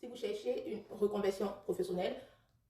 si vous cherchez une reconversion professionnelle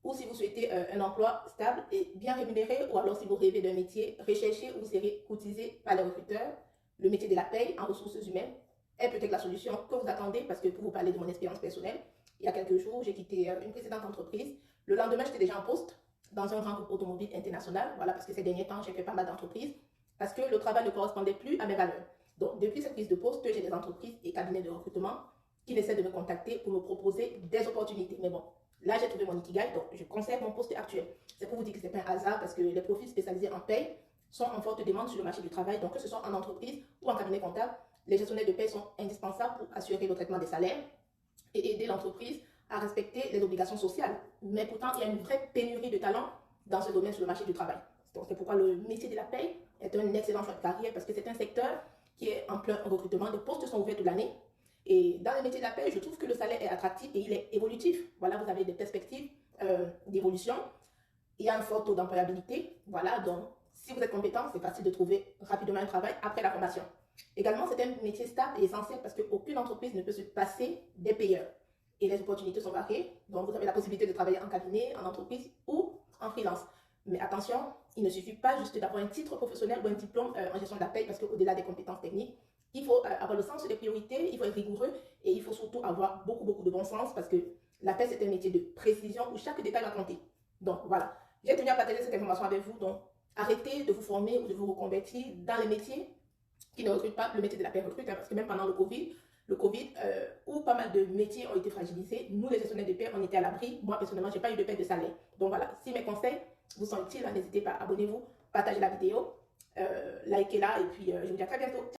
ou si vous souhaitez un emploi stable et bien rémunéré, ou alors si vous rêvez d'un métier recherché où vous serez courtisé par les recruteurs, le métier de la paye en ressources humaines est peut-être la solution que vous attendez, parce que pour vous parler de mon expérience personnelle, il y a quelques jours, j'ai quitté une précédente entreprise. Le lendemain, j'étais déjà en poste dans un grand groupe automobile international, voilà, parce que ces derniers temps, j'ai fait pas mal d'entreprises, parce que le travail ne correspondait plus à mes valeurs. Donc, depuis cette prise de poste, j'ai des entreprises et cabinets de recrutement qui essaient de me contacter pour me proposer des opportunités. Mais bon, là, j'ai trouvé mon ikigai, donc je conserve mon poste actuel. C'est pour vous dire que ce n'est pas un hasard, parce que les profils spécialisés en paye sont en forte demande sur le marché du travail. Donc, que ce soit en entreprise ou en cabinet comptable, les gestionnaires de paie sont indispensables pour assurer le traitement des salaires et aider l'entreprise à respecter les obligations sociales. Mais pourtant, il y a une vraie pénurie de talents dans ce domaine sur le marché du travail. Donc, c'est pourquoi le métier de la paie est un excellent choix de carrière, parce que c'est un secteur qui est en plein recrutement. Les postes sont ouverts toute l'année. Et dans le métier de la paie, je trouve que le salaire est attractif et il est évolutif. Voilà, vous avez des perspectives d'évolution. Il y a un fort taux d'employabilité. Voilà, donc si vous êtes compétent, c'est facile de trouver rapidement un travail après la formation. Également, c'est un métier stable et essentiel parce qu'aucune entreprise ne peut se passer des payeurs. Et les opportunités sont variées. Donc, vous avez la possibilité de travailler en cabinet, en entreprise ou en freelance. Mais attention, il ne suffit pas juste d'avoir un titre professionnel ou un diplôme en gestion de la paie, parce qu'au-delà des compétences techniques, il faut avoir le sens des priorités, il faut être rigoureux et il faut surtout avoir beaucoup de bon sens, parce que la paie, c'est un métier de précision où chaque détail va compter. Donc, voilà. J'ai tenu à partager cette information avec vous. Donc, arrêtez de vous former ou de vous reconvertir dans les métiers qui ne recrutent pas. Le métier de la paie recrute, parce que même pendant le Covid, où pas mal de métiers ont été fragilisés, nous, les gestionnaires de paie, on était à l'abri. Moi, personnellement, je n'ai pas eu de paie de salaire. Donc voilà, si mes conseils vous sont utiles, n'hésitez pas, abonnez-vous, partagez la vidéo, likez-la, et puis je vous dis à très bientôt.